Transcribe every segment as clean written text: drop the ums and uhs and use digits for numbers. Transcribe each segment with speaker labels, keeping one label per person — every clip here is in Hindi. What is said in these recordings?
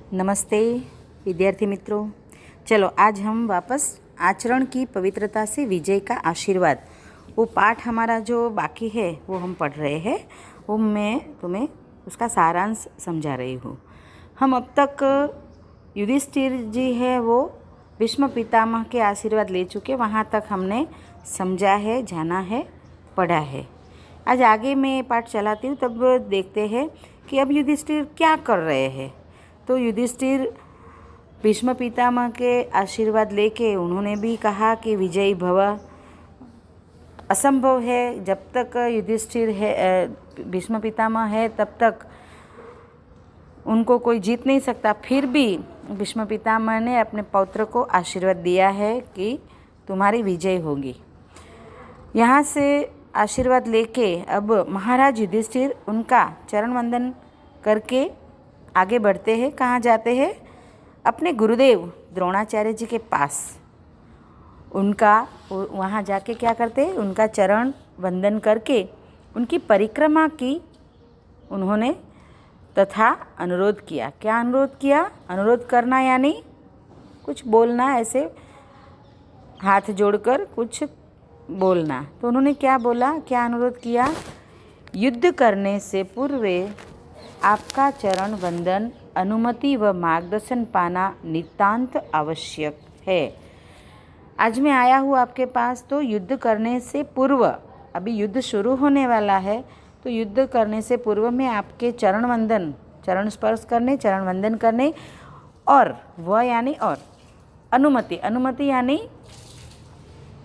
Speaker 1: नमस्ते विद्यार्थी मित्रों। चलो आज हम वापस आचरण की पवित्रता से विजय का आशीर्वाद वो पाठ हमारा जो बाकी है वो हम पढ़ रहे हैं। वो मैं तुम्हें उसका सारांश समझा रही हूँ। हम अब तक युधिष्ठिर जी है वो भीष्म पितामह के आशीर्वाद ले चुके, वहाँ तक हमने समझा है, जाना है, पढ़ा है। आज आगे मैं पाठ चलाती हूँ, तब देखते हैं कि अब युधिष्ठिर क्या कर रहे हैं। तो युधिष्ठिर भीष्म पितामह के आशीर्वाद लेके उन्होंने भी कहा कि विजयी भव। असंभव है, जब तक युधिष्ठिर है, भीष्म पितामह है, तब तक उनको कोई जीत नहीं सकता। फिर भी भीष्म पितामह ने अपने पौत्र को आशीर्वाद दिया है कि तुम्हारी विजय होगी। यहाँ से आशीर्वाद लेके अब महाराज युधिष्ठिर उनका चरण वंदन करके आगे बढ़ते हैं। कहाँ जाते हैं? अपने गुरुदेव द्रोणाचार्य जी के पास। उनका वहाँ जाके क्या करते हैं? उनका चरण वंदन करके उनकी परिक्रमा की उन्होंने, तथा अनुरोध किया। क्या अनुरोध किया? अनुरोध करना यानी कुछ बोलना, ऐसे हाथ जोड़कर कुछ बोलना। तो उन्होंने क्या बोला, क्या अनुरोध किया? युद्ध करने से पूर्व आपका चरण वंदन, अनुमति व मार्गदर्शन पाना नितांत आवश्यक है। आज मैं आया हूँ आपके पास तो युद्ध करने से पूर्व, अभी युद्ध शुरू होने वाला है, तो युद्ध करने से पूर्व में आपके चरण वंदन, चरण स्पर्श करने, चरण वंदन करने, और वह यानी और अनुमति, अनुमति यानी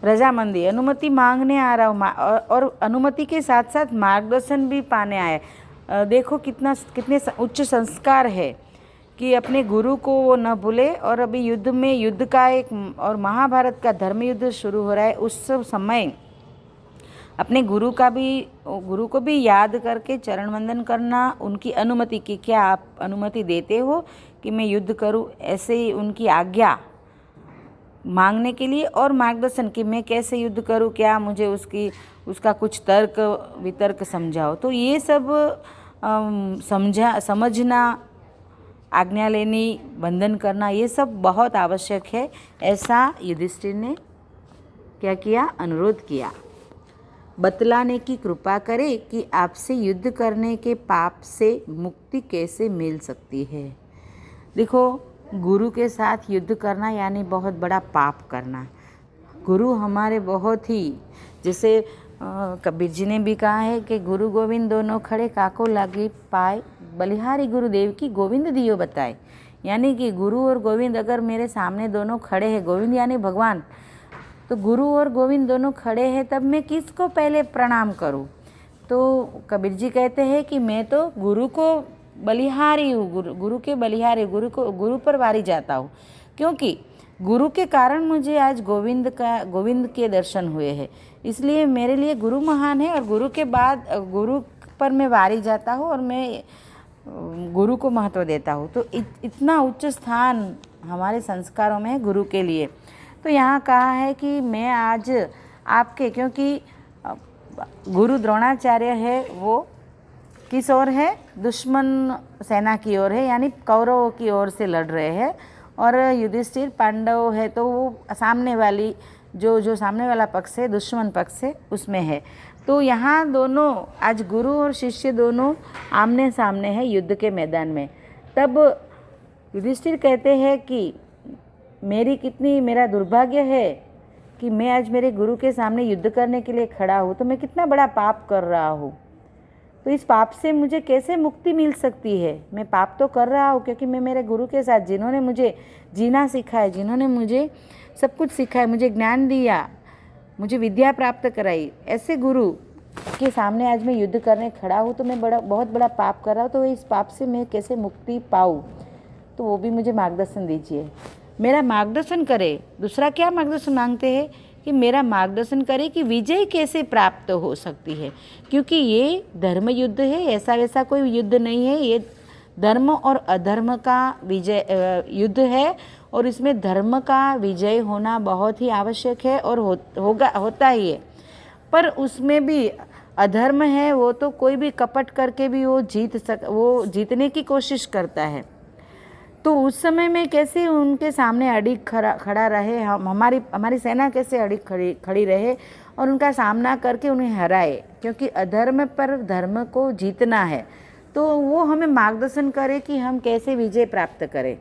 Speaker 1: रजामंदी, अनुमति मांगने आ रहा हूँ, और अनुमति के साथ साथ मार्गदर्शन भी पाने आए। देखो कितने उच्च संस्कार है कि अपने गुरु को वो न भूले। और अभी युद्ध में, युद्ध का एक और महाभारत का धर्म युद्ध शुरू हो रहा है, उस समय अपने गुरु को भी याद करके चरण वंदन करना, उनकी अनुमति की, क्या आप अनुमति देते हो कि मैं युद्ध करूं, ऐसे ही उनकी आज्ञा मांगने के लिए, और मार्गदर्शन कि मैं कैसे युद्ध करूं, क्या मुझे उसका कुछ तर्क वितर्क समझाओ। तो ये सब समझना, आज्ञा लेनी, वंदन करना, ये सब बहुत आवश्यक है। ऐसा युधिष्ठिर ने क्या किया? अनुरोध किया। बतलाने की कृपा करे कि आपसे युद्ध करने के पाप से मुक्ति कैसे मिल सकती है। देखो, गुरु के साथ युद्ध करना यानी बहुत बड़ा पाप करना। गुरु हमारे बहुत ही, जैसे कबीर जी ने भी कहा है कि गुरु गोविंद दोनों खड़े, काको लागी पाए, बलिहारी गुरुदेव की गोविंद दियो बताए। यानी कि गुरु और गोविंद अगर मेरे सामने दोनों खड़े हैं, गोविंद यानी भगवान, तो गुरु और गोविंद दोनों खड़े हैं, तब मैं किसको पहले प्रणाम करूं? तो कबीर जी कहते हैं कि मैं तो गुरु को बलिहारी हूँ, गुरु के बलिहारी, गुरु पर वारी जाता हूँ, क्योंकि गुरु के कारण मुझे आज गोविंद के दर्शन हुए हैं। इसलिए मेरे लिए गुरु महान है, और गुरु के बाद गुरु पर मैं वारी जाता हूँ और मैं गुरु को महत्व देता हूँ। तो इतना उच्च स्थान हमारे संस्कारों में है गुरु के लिए। तो यहाँ कहा है कि मैं आज आपके, क्योंकि गुरु द्रोणाचार्य है वो किस ओर है? दुश्मन सेना की ओर है, यानी कौरवों की ओर से लड़ रहे हैं, और युधिष्ठिर पांडव है, तो वो सामने वाली जो सामने वाला पक्ष है, दुश्मन पक्ष है, उसमें है। तो यहाँ दोनों आज गुरु और शिष्य दोनों आमने सामने हैं युद्ध के मैदान में। तब युधिष्ठिर कहते हैं कि मेरा दुर्भाग्य है कि मैं आज मेरे गुरु के सामने युद्ध करने के लिए खड़ा हूँ, तो मैं कितना बड़ा पाप कर रहा हूँ। तो इस पाप से मुझे कैसे मुक्ति मिल सकती है? मैं पाप तो कर रहा हूँ, क्योंकि मैं मेरे गुरु के साथ, जिन्होंने मुझे जीना सिखाया, जिन्होंने मुझे सब कुछ सिखाया, मुझे ज्ञान दिया, मुझे विद्या प्राप्त कराई, ऐसे गुरु के सामने आज मैं युद्ध करने खड़ा हूँ, तो मैं बहुत बड़ा पाप कर रहा हूँ। तो इस पाप से मैं कैसे मुक्ति पाऊँ? तो वो भी मुझे मार्गदर्शन दीजिए, मेरा मार्गदर्शन करे। दूसरा क्या मार्गदर्शन मांगते हैं? कि मेरा मार्गदर्शन करे कि विजय कैसे प्राप्त हो सकती है, क्योंकि ये धर्म युद्ध है, ऐसा वैसा कोई युद्ध नहीं है। ये धर्म और अधर्म का विजय युद्ध है, और इसमें धर्म का विजय होना बहुत ही आवश्यक है, और होता ही है। पर उसमें भी अधर्म है, वो तो कोई भी कपट करके भी वो जीतने की कोशिश करता है। तो उस समय में कैसे उनके सामने अडिग खड़ा रहे, हम हमारी सेना कैसे अडिग खड़ी रहे और उनका सामना करके उन्हें हराए, क्योंकि अधर्म पर धर्म को जीतना है। तो वो हमें मार्गदर्शन करे कि हम कैसे विजय प्राप्त करें।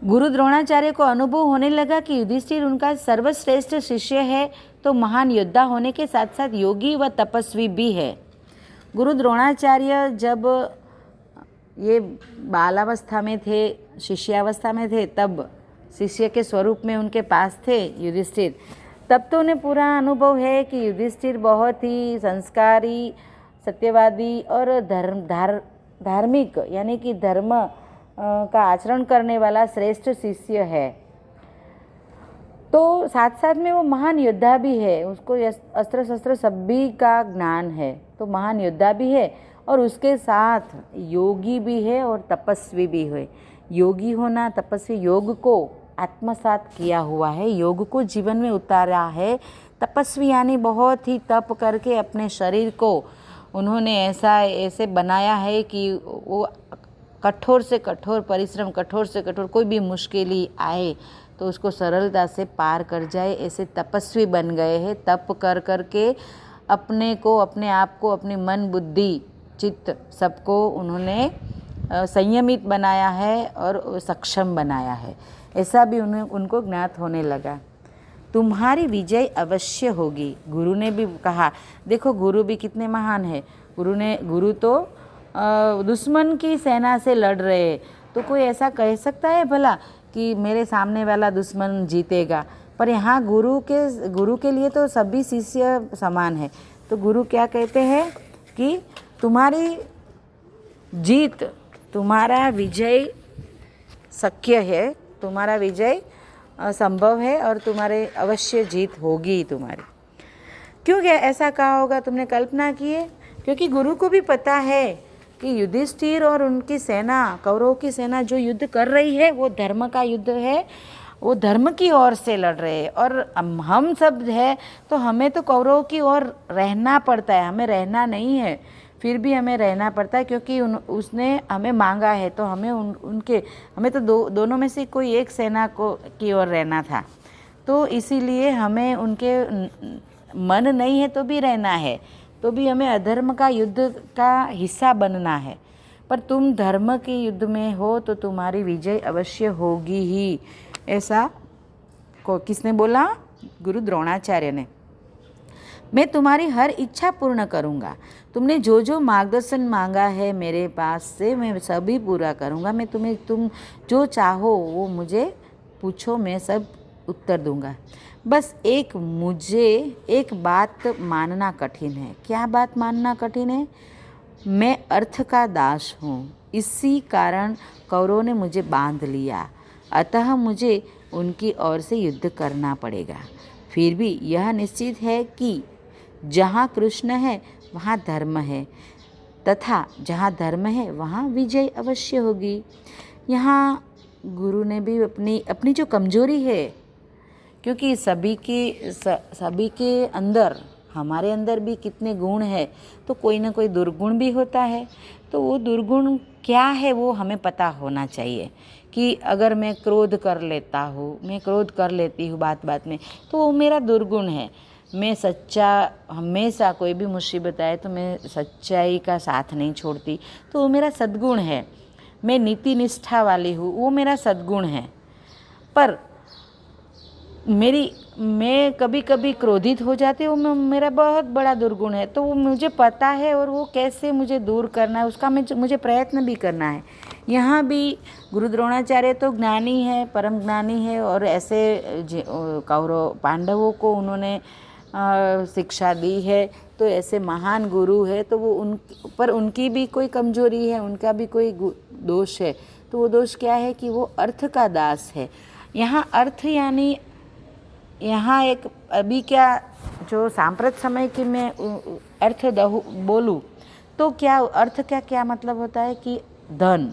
Speaker 1: गुरु द्रोणाचार्य को अनुभव होने लगा कि युधिष्ठिर उनका सर्वश्रेष्ठ शिष्य है, तो महान योद्धा होने के साथ साथ योगी व तपस्वी भी है। गुरु द्रोणाचार्य जब ये बालावस्था में थे, शिष्यावस्था में थे, तब शिष्य के स्वरूप में उनके पास थे युधिष्ठिर, तब तो उन्हें पूरा अनुभव है कि युधिष्ठिर बहुत ही संस्कारी, सत्यवादी और धार्मिक यानी कि धर्म का आचरण करने वाला श्रेष्ठ शिष्य है। तो साथ साथ में वो महान योद्धा भी है, उसको अस्त्र शस्त्र सभी का ज्ञान है, तो महान योद्धा भी है और उसके साथ योगी भी है और तपस्वी भी है। योगी होना, तपस्वी, योग को आत्मसात किया हुआ है, योग को जीवन में उतारा है। तपस्वी यानी बहुत ही तप करके अपने शरीर को उन्होंने ऐसे बनाया है कि वो कठोर से कठोर परिश्रम, कठोर से कठोर कोई भी मुश्किल आए तो उसको सरलता से पार कर जाए, ऐसे तपस्वी बन गए हैं। तप कर के अपने को, अपने आप को, अपनी मन, बुद्धि, चित्त सबको उन्होंने संयमित बनाया है और सक्षम बनाया है। ऐसा भी उनको ज्ञात होने लगा। तुम्हारी विजय अवश्य होगी, गुरु ने भी कहा। देखो गुरु भी कितने महान है। गुरु तो दुश्मन की सेना से लड़ रहे, तो कोई ऐसा कह सकता है भला कि मेरे सामने वाला दुश्मन जीतेगा? पर यहाँ गुरु के लिए तो सभी शिष्य समान है। तो गुरु क्या कहते हैं कि तुम्हारी जीत, तुम्हारा विजय शक्य है, तुम्हारा विजय संभव है और तुम्हारे अवश्य जीत होगी तुम्हारी। क्यों क्या ऐसा कहा होगा, तुमने कल्पना की है? क्योंकि गुरु को भी पता है कि युधिष्ठिर और उनकी सेना, कौरवों की सेना जो युद्ध कर रही है वो धर्म का युद्ध है, वो धर्म की ओर से लड़ रहे हैं। और हम सब है तो हमें तो कौरवों की ओर रहना पड़ता है, हमें रहना नहीं है, फिर भी हमें रहना पड़ता है क्योंकि उसने हमें मांगा है। तो हमें हमें तो दोनों में से कोई एक सेना की ओर रहना था। तो इसीलिए हमें उनके मन नहीं है तो भी रहना है, तो भी हमें अधर्म का युद्ध का हिस्सा बनना है। पर तुम धर्म के युद्ध में हो तो तुम्हारी विजय अवश्य होगी ही। ऐसा किसने बोला? गुरु द्रोणाचार्य ने। मैं तुम्हारी हर इच्छा पूर्ण करूँगा। तुमने जो जो मार्गदर्शन मांगा है मेरे पास से, मैं सभी पूरा करूँगा। मैं तुम जो चाहो वो मुझे पूछो, मैं सब उत्तर दूँगा। बस मुझे एक बात मानना कठिन है। क्या बात मानना कठिन है? मैं अर्थ का दास हूँ, इसी कारण कौरवों ने मुझे बांध लिया, अतः मुझे उनकी ओर से युद्ध करना पड़ेगा। फिर भी यह निश्चित है कि जहाँ कृष्ण है वहाँ धर्म है, तथा जहाँ धर्म है वहाँ विजय अवश्य होगी। यहाँ गुरु ने भी अपनी जो कमजोरी है, क्योंकि सभी के अंदर, हमारे अंदर भी कितने गुण है, तो कोई ना कोई दुर्गुण भी होता है। तो वो दुर्गुण क्या है वो हमें पता होना चाहिए कि अगर मैं क्रोध कर लेती हूँ बात में, तो वो मेरा दुर्गुण है। मैं हमेशा कोई भी मुसीबत आए तो मैं सच्चाई का साथ नहीं छोड़ती, तो वो मेरा सद्गुण है। मैं नीति निष्ठा वाली हूँ, वो मेरा सद्गुण है। पर मैं कभी कभी क्रोधित हो जाती हूँ, मेरा बहुत बड़ा दुर्गुण है। तो वो मुझे पता है और वो कैसे मुझे दूर करना है उसका मुझे प्रयत्न भी करना है। यहाँ भी गुरु द्रोणाचार्य तो ज्ञानी है, परम ज्ञानी है, और ऐसे कौरव पांडवों को उन्होंने शिक्षा दी है। तो ऐसे महान गुरु है, तो वो उनकी भी कोई कमजोरी है, उनका भी कोई दोष है। तो वो दोष क्या है कि वो अर्थ का दास है। यहाँ अर्थ यानी यहाँ एक अभी क्या जो सांप्रत समय की मैं अर्थ बोलूँ तो क्या अर्थ क्या मतलब होता है कि धन।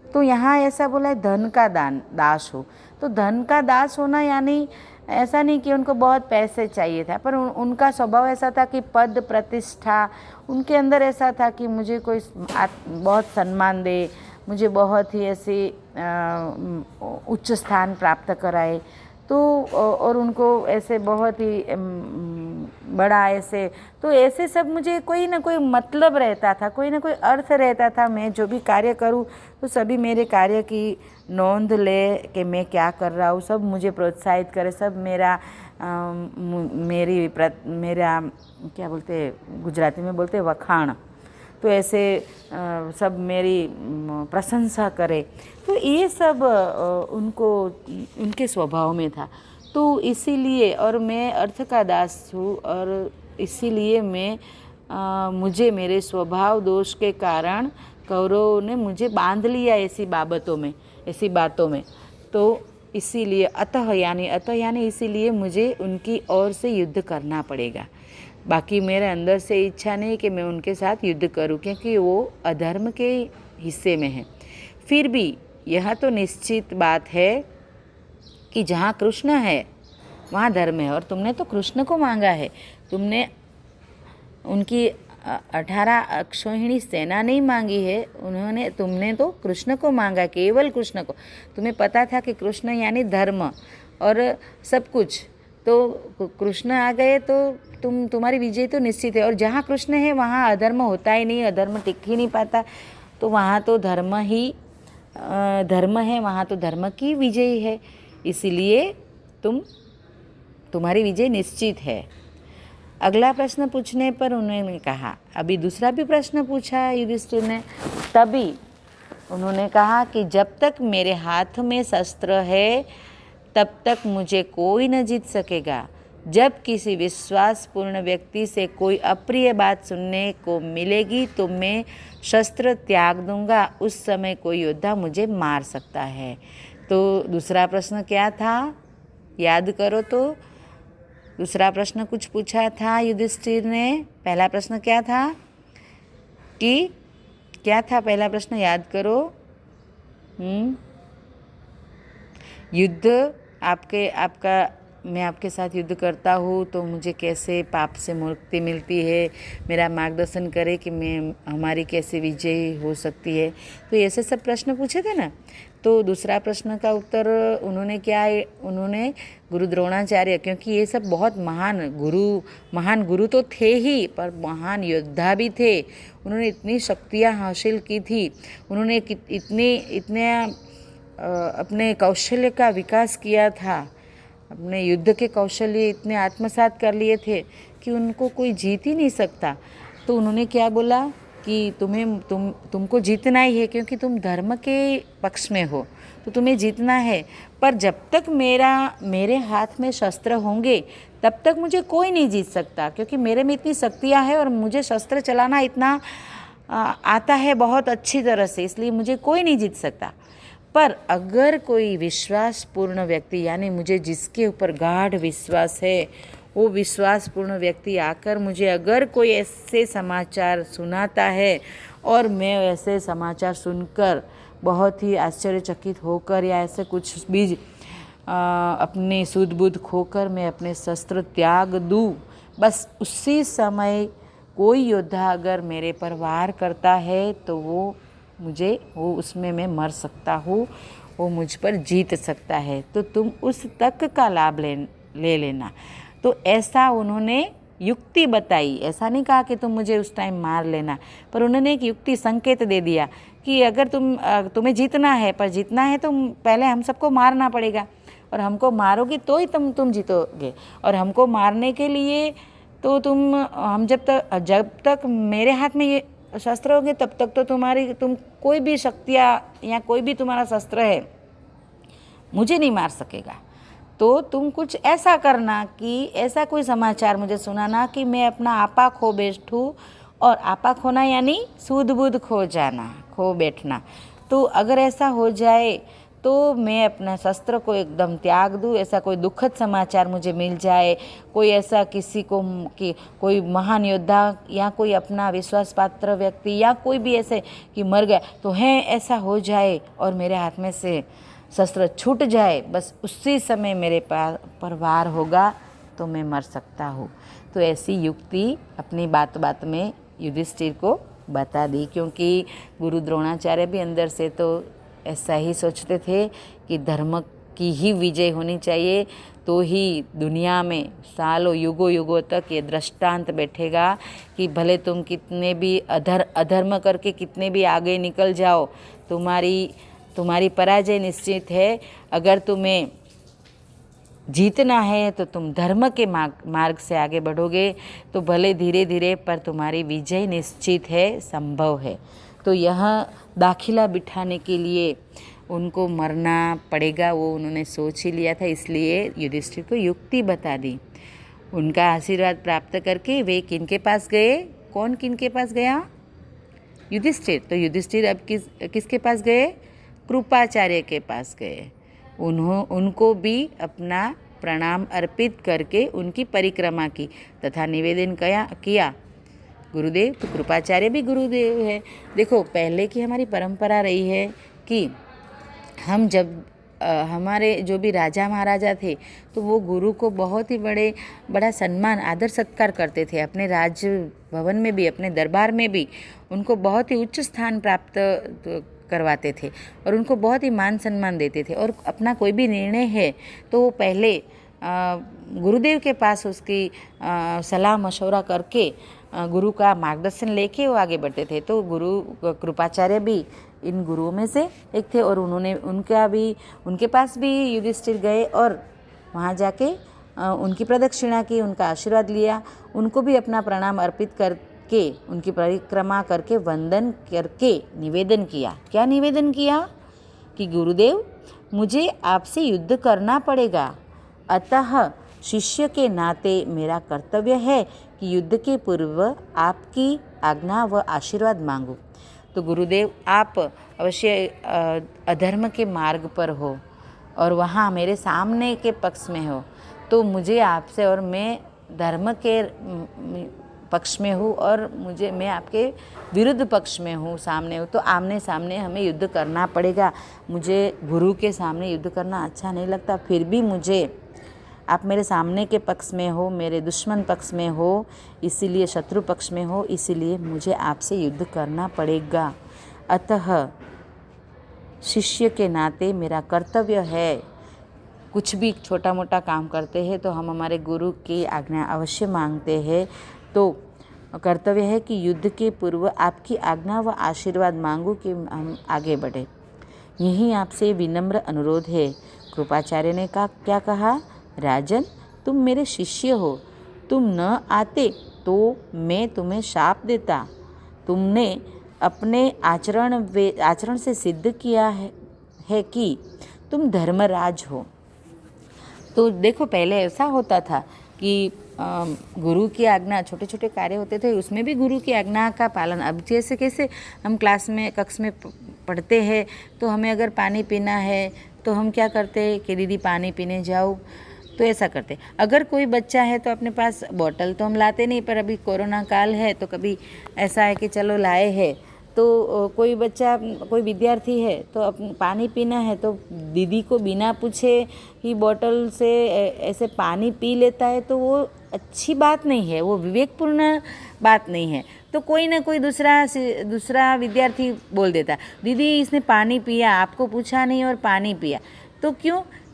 Speaker 1: तो यहाँ ऐसा बोला है धन का दास हो। तो धन का दास होना यानी ऐसा नहीं कि उनको बहुत पैसे चाहिए था, पर उनका स्वभाव ऐसा था कि पद प्रतिष्ठा, उनके अंदर ऐसा था कि मुझे कोई बहुत सम्मान दे, मुझे बहुत ही ऐसे उच्च स्थान प्राप्त कराए। तो और उनको ऐसे बहुत ही बड़ा ऐसे, तो ऐसे सब मुझे कोई ना कोई मतलब रहता था, कोई ना कोई अर्थ रहता था। मैं जो भी कार्य करूं तो सभी मेरे कार्य की नोंद ले कि मैं क्या कर रहा हूँ, सब मुझे प्रोत्साहित करे, सब मेरा मेरा क्या बोलते, गुजराती में बोलते वखाण, तो ऐसे सब मेरी प्रशंसा करे। तो ये सब उनको उनके स्वभाव में था। तो इसीलिए, और मैं अर्थ का दास हूँ, और इसीलिए मैं मुझे मेरे स्वभाव दोष के कारण कौरवों ने मुझे बांध लिया ऐसी बातों में। तो इसीलिए अतः यानी इसीलिए मुझे उनकी ओर से युद्ध करना पड़ेगा। बाकी मेरे अंदर से इच्छा नहीं कि मैं उनके साथ युद्ध करूं, क्योंकि वो अधर्म के हिस्से में है। फिर भी यह तो निश्चित बात है कि जहाँ कृष्ण है वहाँ धर्म है। और तुमने तो कृष्ण को मांगा है, तुमने उनकी 18 अक्षौहिणी सेना नहीं मांगी है, तुमने तो कृष्ण को मांगा, केवल कृष्ण को। तुम्हें पता था कि कृष्ण यानी धर्म और सब कुछ, तो कृष्ण आ गए तो तुम्हारी विजय तो निश्चित है। और जहाँ कृष्ण है वहाँ अधर्म होता ही नहीं, अधर्म टिक ही नहीं पाता। तो वहाँ तो धर्म है, वहाँ तो धर्म की विजय है। इसीलिए तुम्हारी विजय निश्चित है। अगला प्रश्न पूछने पर उन्होंने कहा, अभी दूसरा भी प्रश्न पूछा युधिष्ठिर ने। तभी उन्होंने कहा कि जब तक मेरे हाथ में शस्त्र है तब तक मुझे कोई न जीत सकेगा। जब किसी विश्वासपूर्ण व्यक्ति से कोई अप्रिय बात सुनने को मिलेगी तो मैं शस्त्र त्याग दूंगा, उस समय कोई योद्धा मुझे मार सकता है। तो दूसरा प्रश्न क्या था, याद करो। तो दूसरा प्रश्न कुछ पूछा था युधिष्ठिर ने। पहला प्रश्न क्या था कि क्या था पहला प्रश्न, याद करो। युद्ध मैं आपके साथ युद्ध करता हूँ तो मुझे कैसे पाप से मुक्ति मिलती है, मेरा मार्गदर्शन करे कि हमारी कैसे विजय हो सकती है। तो ऐसे सब प्रश्न पूछे थे ना। तो दूसरा प्रश्न का उत्तर उन्होंने गुरु द्रोणाचार्य, क्योंकि ये सब बहुत महान गुरु तो थे ही, पर महान योद्धा भी थे। उन्होंने इतनी शक्तियाँ हासिल की थी, उन्होंने इतने अपने कौशल्य का विकास किया था, अपने युद्ध के कौशल्य इतने आत्मसात कर लिए थे कि उनको कोई जीत ही नहीं सकता। तो उन्होंने क्या बोला कि तुमको जीतना ही है, क्योंकि तुम धर्म के पक्ष में हो, तो तुम्हें जीतना है। पर जब तक मेरे हाथ में शस्त्र होंगे तब तक मुझे कोई नहीं जीत सकता, क्योंकि मेरे में इतनी शक्तियाँ हैं और मुझे शस्त्र चलाना इतना आता है बहुत अच्छी तरह से, इसलिए मुझे कोई नहीं जीत सकता। पर अगर कोई विश्वासपूर्ण व्यक्ति, यानी मुझे जिसके ऊपर गाढ़ विश्वास है, वो विश्वासपूर्ण व्यक्ति आकर मुझे अगर कोई ऐसे समाचार सुनाता है और मैं ऐसे समाचार सुनकर बहुत ही आश्चर्यचकित होकर या ऐसे कुछ भी अपनी सूझ बूझ खोकर मैं अपने शस्त्र त्याग दूँ, बस उसी समय कोई योद्धा अगर मेरे पर वार करता है तो वो उसमें मैं मर सकता हूँ, वो मुझ पर जीत सकता है। तो तुम उस तक का लाभ ले लेना। तो ऐसा उन्होंने युक्ति बताई, ऐसा नहीं कहा कि तुम मुझे उस टाइम मार लेना, पर उन्होंने एक युक्ति संकेत दे दिया कि अगर तुम्हें जीतना है, पर जीतना है तो पहले हम सबको मारना पड़ेगा, और हमको मारोगे तो ही तुम जीतोगे। और हमको मारने के लिए तो जब तक मेरे हाथ में ये शस्त्र होंगे तब तक तो तुम कोई भी शक्तियाँ या कोई भी तुम्हारा शस्त्र है मुझे नहीं मार सकेगा। तो तुम कुछ ऐसा करना कि ऐसा कोई समाचार मुझे सुनाना कि मैं अपना आपा खो बैठूँ, और आपा खोना यानी सूध बूध खो बैठना। तो अगर ऐसा हो जाए तो मैं अपना शस्त्र को एकदम त्याग दूँ, ऐसा कोई दुखद समाचार मुझे मिल जाए, कोई ऐसा किसी को कि कोई महान योद्धा या कोई अपना विश्वास पात्र व्यक्ति या कोई भी ऐसे कि मर गया, तो है ऐसा हो जाए और मेरे हाथ में से शस्त्र छूट जाए, बस उसी समय मेरे पर वार होगा तो मैं मर सकता हूँ। तो ऐसी युक्ति अपनी बात में युधिष्ठिर को बता दी, क्योंकि गुरु द्रोणाचार्य भी अंदर से तो ऐसा ही सोचते थे कि धर्म की ही विजय होनी चाहिए, तो ही दुनिया में सालों युगों युगों तक ये दृष्टांत बैठेगा कि भले तुम कितने भी अधर्म करके कितने भी आगे निकल जाओ, तुम्हारी पराजय निश्चित है। अगर तुम्हें जीतना है तो तुम धर्म के मार्ग से आगे बढ़ोगे, तो भले धीरे धीरे पर तुम्हारी विजय निश्चित है, संभव है। तो यह दाखिला बिठाने के लिए उनको मरना पड़ेगा, वो उन्होंने सोच ही लिया था, इसलिए युधिष्ठिर को युक्ति बता दी। उनका आशीर्वाद प्राप्त करके वे किनके पास गए? कौन किनके पास गया? युधिष्ठिर। तो युधिष्ठिर अब किसके पास गए? कृपाचार्य के पास गए। उनको भी अपना प्रणाम अर्पित करके उनकी परिक्रमा की तथा निवेदन किया। गुरुदेव, तो कृपाचार्य भी गुरुदेव है। देखो, पहले की हमारी परंपरा रही है कि हम जब हमारे जो भी राजा महाराजा थे, तो वो गुरु को बहुत ही बड़ा सम्मान आदर सत्कार करते थे। अपने राज भवन में भी, अपने दरबार में भी उनको बहुत ही उच्च स्थान प्राप्त करवाते थे और उनको बहुत ही मान सम्मान देते थे। और अपना कोई भी निर्णय है तो वो पहले गुरुदेव के पास उसकी सलाह मशवरा करके गुरु का मार्गदर्शन लेके वो आगे बढ़ते थे। तो गुरु कृपाचार्य भी इन गुरुओं में से एक थे और उनके पास भी युधिष्ठिर गए और वहाँ जाके उनकी प्रदक्षिणा की, उनका आशीर्वाद लिया, उनको भी अपना प्रणाम अर्पित करके, उनकी परिक्रमा करके, वंदन करके निवेदन किया। क्या निवेदन किया? कि गुरुदेव, मुझे आपसे युद्ध करना पड़ेगा, अतः शिष्य के नाते मेरा कर्तव्य है कि युद्ध के पूर्व आपकी आज्ञा व आशीर्वाद मांगूं। तो गुरुदेव, आप अवश्य अधर्म के मार्ग पर हो और वहाँ मेरे सामने के पक्ष में हो, तो मुझे आपसे, और मैं धर्म के पक्ष में हूँ और मैं आपके विरुद्ध पक्ष में हूँ, सामने हूँ, तो आमने सामने हमें युद्ध करना पड़ेगा। मुझे गुरु के सामने युद्ध करना अच्छा नहीं लगता, फिर भी मुझे, आप मेरे सामने के पक्ष में हो, मेरे दुश्मन पक्ष में हो, इसीलिए शत्रु पक्ष में हो, इसीलिए मुझे आपसे युद्ध करना पड़ेगा। अतः शिष्य के नाते मेरा कर्तव्य है, कुछ भी छोटा मोटा काम करते हैं तो हम हमारे गुरु की आज्ञा अवश्य मांगते हैं। तो कर्तव्य है कि युद्ध के पूर्व आपकी आज्ञा व आशीर्वाद मांगूं कि हम आगे बढ़े। यही आपसे विनम्र अनुरोध है। कृपाचार्य ने क्या कहा? राजन, तुम मेरे शिष्य हो, तुम न आते तो मैं तुम्हें शाप देता। तुमने अपने आचरण से सिद्ध किया है कि तुम धर्मराज हो। तो देखो, पहले ऐसा होता था कि गुरु की आज्ञा, छोटे छोटे कार्य होते थे उसमें भी गुरु की आज्ञा का पालन। अब जैसे कैसे हम कक्ष में पढ़ते हैं, तो हमें अगर पानी पीना है तो हम क्या करते हैं कि दीदी पानी पीने जाओ, तो ऐसा करते। अगर कोई बच्चा है तो अपने पास बोतल तो हम लाते नहीं, पर अभी कोरोना काल है तो कभी ऐसा है कि चलो लाए हैं, तो कोई बच्चा, कोई विद्यार्थी है तो पानी पीना है तो दीदी को बिना पूछे ही बोतल से ऐसे पानी पी लेता है, तो वो अच्छी बात नहीं है, वो विवेकपूर्ण बात नहीं है। तो कोई ना कोई दूसरा विद्यार्थी बोल देता, दीदी इसने पानी पिया, आपको पूछा नहीं और पानी पिया। तो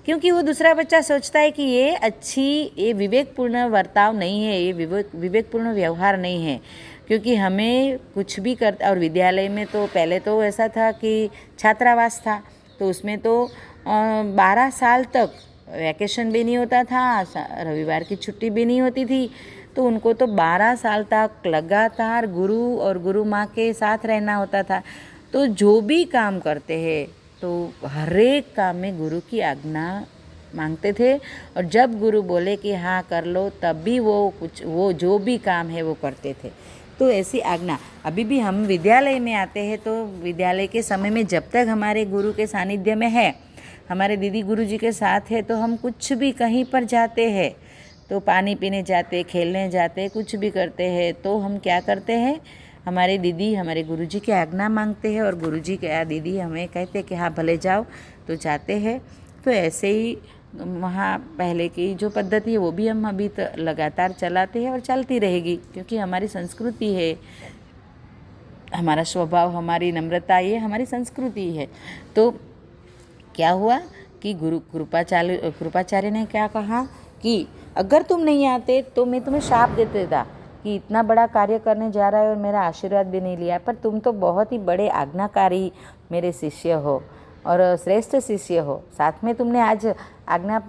Speaker 1: क्योंकि वो दूसरा बच्चा सोचता है कि ये विवेकपूर्ण बर्ताव नहीं है, ये विवेकपूर्ण व्यवहार नहीं है। क्योंकि हमें कुछ भी करता, और विद्यालय में तो पहले तो ऐसा था कि छात्रावास था, तो उसमें तो 12 साल तक वैकेशन भी नहीं होता था, रविवार की छुट्टी भी नहीं होती थी। तो उनको तो 12 साल तक लगातार गुरु और गुरु माँ के साथ रहना होता था। तो जो भी काम करते हैं तो हर एक काम में गुरु की आज्ञा मांगते थे, और जब गुरु बोले कि हाँ कर लो, तब भी वो जो भी काम है वो करते थे। तो ऐसी आज्ञा अभी भी हम विद्यालय में आते हैं, तो विद्यालय के समय में जब तक हमारे गुरु के सानिध्य में है, हमारे दीदी गुरु जी के साथ है, तो हम कुछ भी कहीं पर जाते हैं, तो पानी पीने जाते, खेलने जाते, कुछ भी करते हैं, तो हम क्या करते हैं, हमारे दीदी हमारे गुरुजी की आज्ञा मांगते हैं और गुरुजी क्या दीदी हमें कहते हैं कि हाँ भले जाओ, तो जाते हैं। तो ऐसे ही वहाँ पहले की जो पद्धति है वो भी हम अभी लगातार चलाते हैं और चलती रहेगी, क्योंकि हमारी संस्कृति है। हमारा स्वभाव, हमारी नम्रता, ये हमारी संस्कृति है। तो क्या हुआ कि गुरु कृपाचार्य ने क्या कहा कि अगर तुम नहीं आते तो मैं तुम्हें शाप देते था कि इतना बड़ा कार्य करने जा रहा है और मेरा आशीर्वाद भी नहीं लिया, पर तुम तो बहुत ही बड़े आज्ञाकारी मेरे शिष्य हो और श्रेष्ठ शिष्य हो। साथ में तुमने आज आज्ञा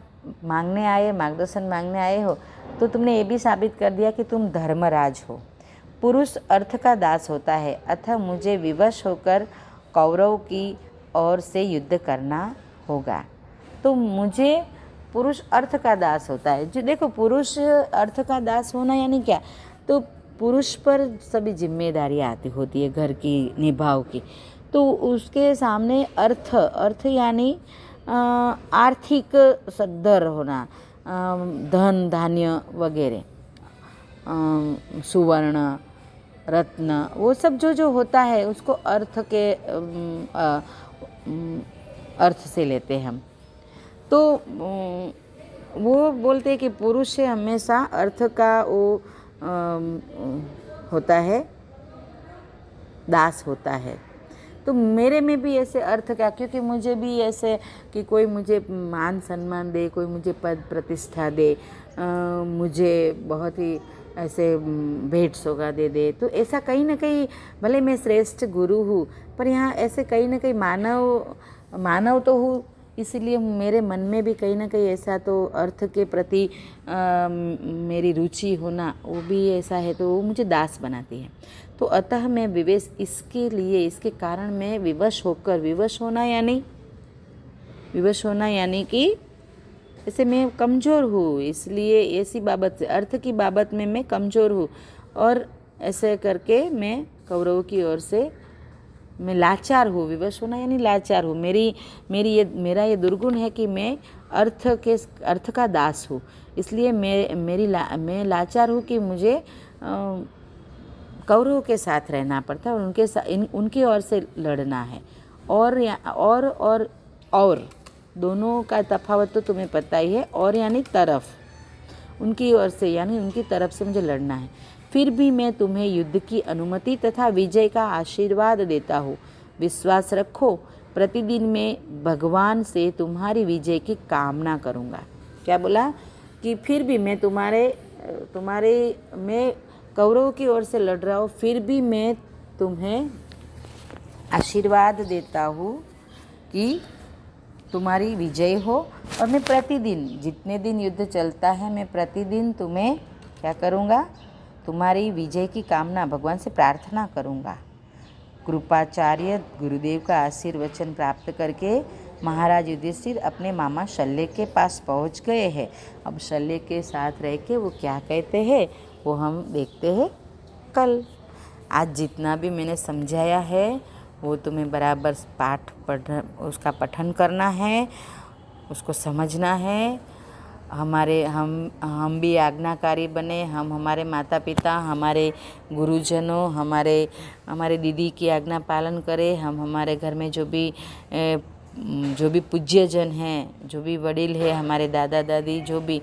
Speaker 1: मांगने आए, मार्गदर्शन मांगने आए हो, तो तुमने ये भी साबित कर दिया कि तुम धर्मराज हो। पुरुष अर्थ का दास होता है, अतः मुझे विवश होकर कौरव की ओर से युद्ध करना होगा। तो मुझे पुरुष अर्थ का दास होता है। जो देखो, पुरुष अर्थ का दास होना यानी क्या, तो पुरुष पर सभी जिम्मेदारियाँ आती होती है घर की निभाव की। तो उसके सामने अर्थ यानी आर्थिक सद्धर होना, धन धान्य वगैरह, सुवर्ण रत्न, वो सब जो होता है उसको अर्थ के अर्थ से लेते हैं हम। तो वो बोलते हैं कि पुरुष से हमेशा अर्थ का वो होता है, दास होता है। तो मेरे में भी ऐसे अर्थ का, क्योंकि मुझे भी ऐसे कि कोई मुझे मान सम्मान दे, कोई मुझे पद प्रतिष्ठा दे, मुझे बहुत ही ऐसे भेंट सौगात दे, तो ऐसा कहीं ना कहीं, भले मैं श्रेष्ठ गुरु हूँ पर यहाँ ऐसे कहीं ना कहीं मानव तो हूँ, इसलिए मेरे मन में भी कहीं ना कहीं ऐसा तो अर्थ के प्रति मेरी रुचि होना वो भी ऐसा है, तो वो मुझे दास बनाती है। तो अतः मैं इसके कारण मैं विवश होना यानी कि ऐसे मैं कमज़ोर हूँ, इसलिए ऐसी बाबत से, अर्थ की बाबत में मैं कमज़ोर हूँ, और ऐसे करके मैं कौरवों की ओर से मैं लाचार हूँ। विवश होना यानी लाचार हूँ। मेरा ये दुर्गुण है कि मैं अर्थ का दास हूँ, इसलिए मैं लाचार हूँ कि मुझे कौरवों के साथ रहना पड़ता है और उनकी ओर से लड़ना है। और दोनों का तफावत तो तुम्हें पता ही है। और यानी तरफ, उनकी ओर से यानी उनकी तरफ से मुझे लड़ना है। फिर भी मैं तुम्हें युद्ध की अनुमति तथा विजय का आशीर्वाद देता हूँ। विश्वास रखो, प्रतिदिन मैं भगवान से तुम्हारी विजय की कामना करूँगा। क्या बोला कि फिर भी मैं मैं कौरवों की ओर से लड़ रहा हूँ, फिर भी मैं तुम्हें आशीर्वाद देता हूँ कि तुम्हारी विजय हो। और मैं प्रतिदिन, जितने दिन युद्ध चलता है, मैं प्रतिदिन तुम्हें क्या करूँगा, तुम्हारी विजय की कामना भगवान से प्रार्थना करूँगा। कृपाचार्य गुरुदेव का आशीर्वचन प्राप्त करके महाराज युधिष्ठिर अपने मामा शल्य के पास पहुँच गए हैं। अब शल्य के साथ रह के वो क्या कहते हैं वो हम देखते हैं कल। आज जितना भी मैंने समझाया है वो तुम्हें बराबर उसका पठन करना है, उसको समझना है। हम भी आज्ञाकारी बने, हम हमारे माता पिता, हमारे गुरुजनों, हमारे दीदी की आज्ञा पालन करें। हम हमारे घर में जो भी पूज्यजन हैं, जो भी वडील है, हमारे दादा दादी, जो भी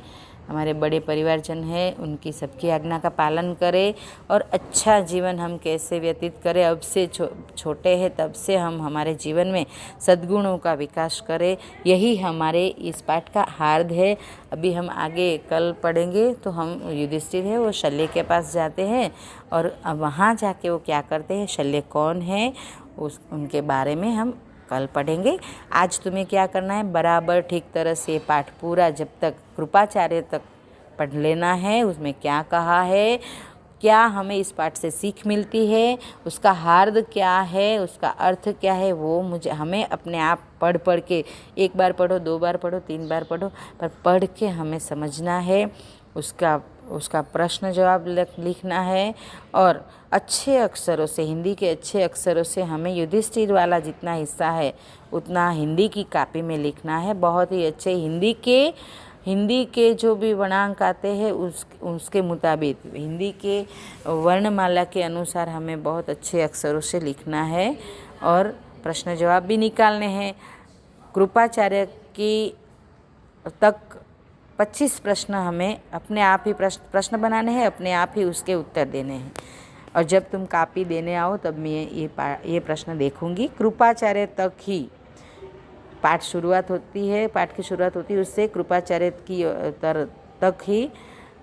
Speaker 1: हमारे बड़े परिवारजन हैं, उनकी सबकी आज्ञा का पालन करें। और अच्छा जीवन हम कैसे व्यतीत करें, अब से छोटे हैं तब से हम हमारे जीवन में सद्गुणों का विकास करें। यही हमारे इस पाठ का हार्द है। अभी हम आगे कल पढ़ेंगे। तो हम युधिष्ठिर है वो शल्य के पास जाते हैं और वहाँ जाके वो क्या करते हैं, शल्य कौन है उनके बारे में हम कल पढ़ेंगे। आज तुम्हें क्या करना है, बराबर ठीक तरह से पाठ पूरा जब तक कृपाचार्य तक पढ़ लेना है। उसमें क्या कहा है, क्या हमें इस पाठ से सीख मिलती है, उसका हार्द क्या है, उसका अर्थ क्या है, वो हमें अपने आप पढ़ के, एक बार पढ़ो, 2 बार पढ़ो, 3 बार पढ़ो, पर पढ़ के हमें समझना है। उसका प्रश्न जवाब लिखना है और अच्छे अक्षरों से, हिंदी के अच्छे अक्षरों से हमें युधिष्ठिर वाला जितना हिस्सा है उतना हिंदी की कॉपी में लिखना है। बहुत ही अच्छे हिंदी के जो भी वर्णांक आते हैं उसके मुताबिक, हिंदी के वर्णमाला के अनुसार हमें बहुत अच्छे अक्षरों से लिखना है और प्रश्न जवाब भी निकालने हैं। कृपाचार्य की तक 25 प्रश्न हमें अपने आप ही प्रश्न बनाने हैं, अपने आप ही उसके उत्तर देने हैं। और जब तुम कापी देने आओ तब मैं ये प्रश्न देखूंगी। कृपाचार्य तक ही पाठ की शुरुआत होती है, उससे कृपाचार्य की तक ही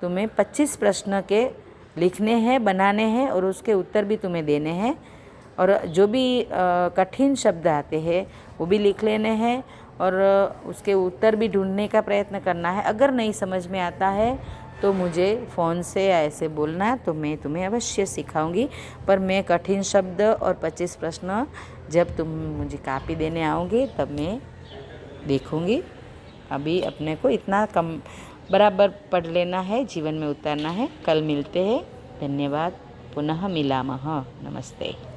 Speaker 1: तुम्हें 25 प्रश्न के लिखने हैं, बनाने हैं और उसके उत्तर भी तुम्हें देने हैं। और जो भी कठिन शब्द आते हैं वो भी लिख लेने हैं और उसके उत्तर भी ढूंढने का प्रयत्न करना है। अगर नहीं समझ में आता है तो मुझे फ़ोन से या ऐसे बोलना है, तो मैं तुम्हें अवश्य सिखाऊंगी। पर मैं कठिन शब्द और 25 प्रश्न जब तुम मुझे कापी देने आओगे तब मैं देखूंगी। अभी अपने को इतना कम बराबर पढ़ लेना है, जीवन में उतारना है। कल मिलते हैं। धन्यवाद। पुनः मिलामः। नमस्ते।